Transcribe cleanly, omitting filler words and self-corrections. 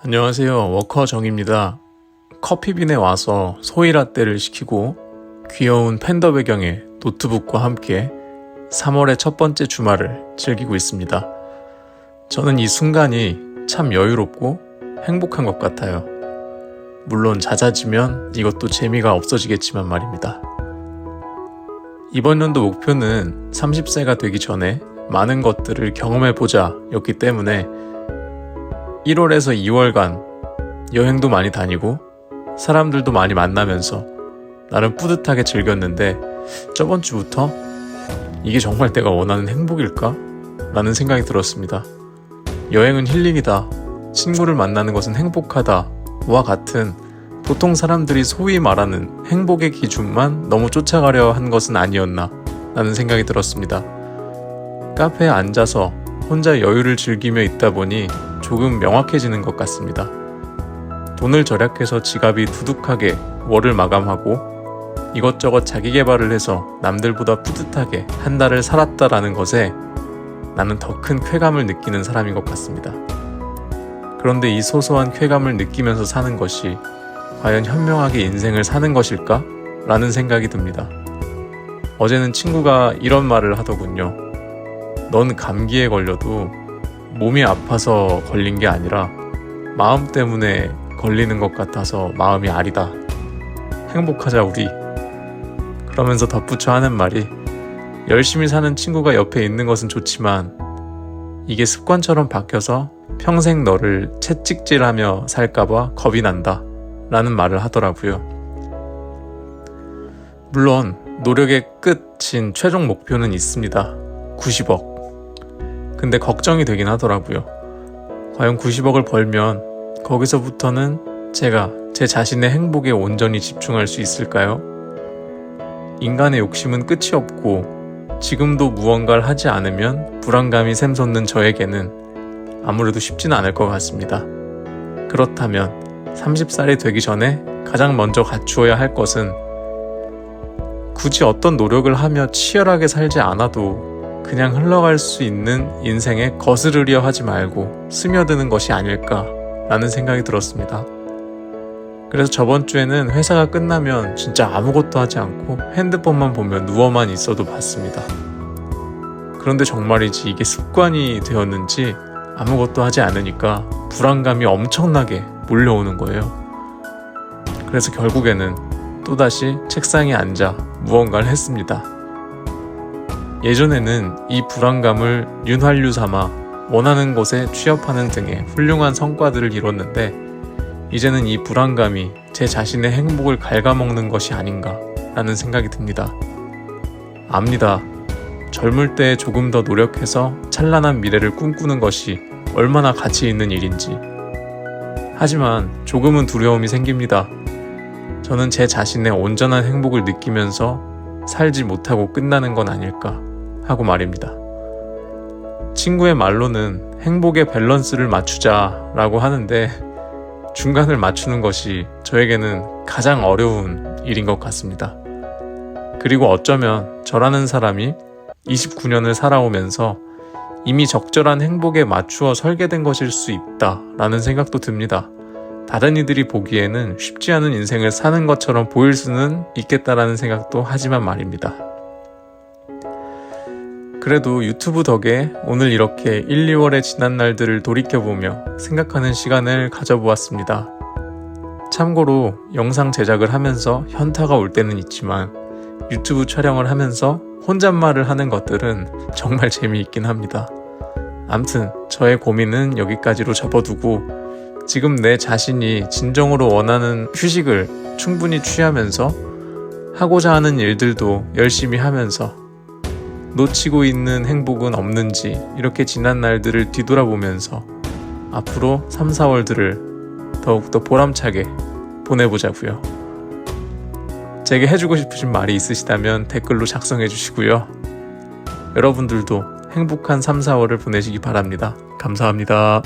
안녕하세요. 워커정입니다. 커피빈에 와서 소이라떼를 시키고 귀여운 팬더 배경의 노트북과 함께 3월의 첫 번째 주말을 즐기고 있습니다. 저는 이 순간이 참 여유롭고 행복한 것 같아요. 물론 잦아지면 이것도 재미가 없어지겠지만 말입니다. 이번 연도 목표는 30세가 되기 전에 많은 것들을 경험해보자 였기 때문에 1월에서 2월간 여행도 많이 다니고 사람들도 많이 만나면서 나름 뿌듯하게 즐겼는데 저번 주부터 이게 정말 내가 원하는 행복일까? 라는 생각이 들었습니다. 여행은 힐링이다, 친구를 만나는 것은 행복하다 와 같은 보통 사람들이 소위 말하는 행복의 기준만 너무 쫓아가려 한 것은 아니었나 라는 생각이 들었습니다. 카페에 앉아서 혼자 여유를 즐기며 있다 보니 조금 명확해지는 것 같습니다. 돈을 절약해서 지갑이 두둑하게 월을 마감하고 이것저것 자기 개발을 해서 남들보다 뿌듯하게 한 달을 살았다라는 것에 나는 더 큰 쾌감을 느끼는 사람인 것 같습니다. 그런데 이 소소한 쾌감을 느끼면서 사는 것이 과연 현명하게 인생을 사는 것일까? 라는 생각이 듭니다. 어제는 친구가 이런 말을 하더군요. 넌 감기에 걸려도 몸이 아파서 걸린 게 아니라 마음 때문에 걸리는 것 같아서 마음이 아리다. 행복하자 우리. 그러면서 덧붙여 하는 말이 열심히 사는 친구가 옆에 있는 것은 좋지만 이게 습관처럼 바뀌어서 평생 너를 채찍질하며 살까봐 겁이 난다 라는 말을 하더라고요. 물론 노력의 끝인 최종 목표는 있습니다. 90억. 근데 걱정이 되긴 하더라고요. 과연 90억을 벌면 거기서부터는 제가 제 자신의 행복에 온전히 집중할 수 있을까요? 인간의 욕심은 끝이 없고 지금도 무언가를 하지 않으면 불안감이 샘솟는 저에게는 아무래도 쉽지는 않을 것 같습니다. 그렇다면 30살이 되기 전에 가장 먼저 갖추어야 할 것은 굳이 어떤 노력을 하며 치열하게 살지 않아도 그냥 흘러갈 수 있는 인생에 거스르려 하지 말고 스며드는 것이 아닐까라는 생각이 들었습니다. 그래서 저번 주에는 회사가 끝나면 진짜 아무것도 하지 않고 핸드폰만 보며 누워만 있어도 봤습니다. 그런데 정말이지 이게 습관이 되었는지 아무것도 하지 않으니까 불안감이 엄청나게 몰려오는 거예요. 그래서 결국에는 또다시 책상에 앉아 무언가를 했습니다. 예전에는 이 불안감을 윤활유 삼아 원하는 곳에 취업하는 등의 훌륭한 성과들을 이뤘는데 이제는 이 불안감이 제 자신의 행복을 갉아먹는 것이 아닌가 라는 생각이 듭니다. 압니다. 젊을 때 조금 더 노력해서 찬란한 미래를 꿈꾸는 것이 얼마나 가치 있는 일인지. 하지만 조금은 두려움이 생깁니다. 저는 제 자신의 온전한 행복을 느끼면서 살지 못하고 끝나는 건 아닐까 하고 말입니다. 친구의 말로는 행복의 밸런스를 맞추자라고 하는데 중간을 맞추는 것이 저에게는 가장 어려운 일인 것 같습니다. 그리고 어쩌면 저라는 사람이 29년을 살아오면서 이미 적절한 행복에 맞추어 설계된 것일 수 있다라는 생각도 듭니다. 다른 이들이 보기에는 쉽지 않은 인생을 사는 것처럼 보일 수는 있겠다라는 생각도 하지만 말입니다. 그래도 유튜브 덕에 오늘 이렇게 1, 2월의 지난 날들을 돌이켜보며 생각하는 시간을 가져보았습니다. 참고로 영상 제작을 하면서 현타가 올 때는 있지만 유튜브 촬영을 하면서 혼잣말을 하는 것들은 정말 재미있긴 합니다. 암튼 저의 고민은 여기까지로 접어두고 지금 내 자신이 진정으로 원하는 휴식을 충분히 취하면서 하고자 하는 일들도 열심히 하면서 놓치고 있는 행복은 없는지 이렇게 지난 날들을 뒤돌아보면서 앞으로 3, 4월들을 더욱더 보람차게 보내보자고요. 제게 해주고 싶으신 말이 있으시다면 댓글로 작성해 주시고요. 여러분들도 행복한 3, 4월을 보내시기 바랍니다. 감사합니다.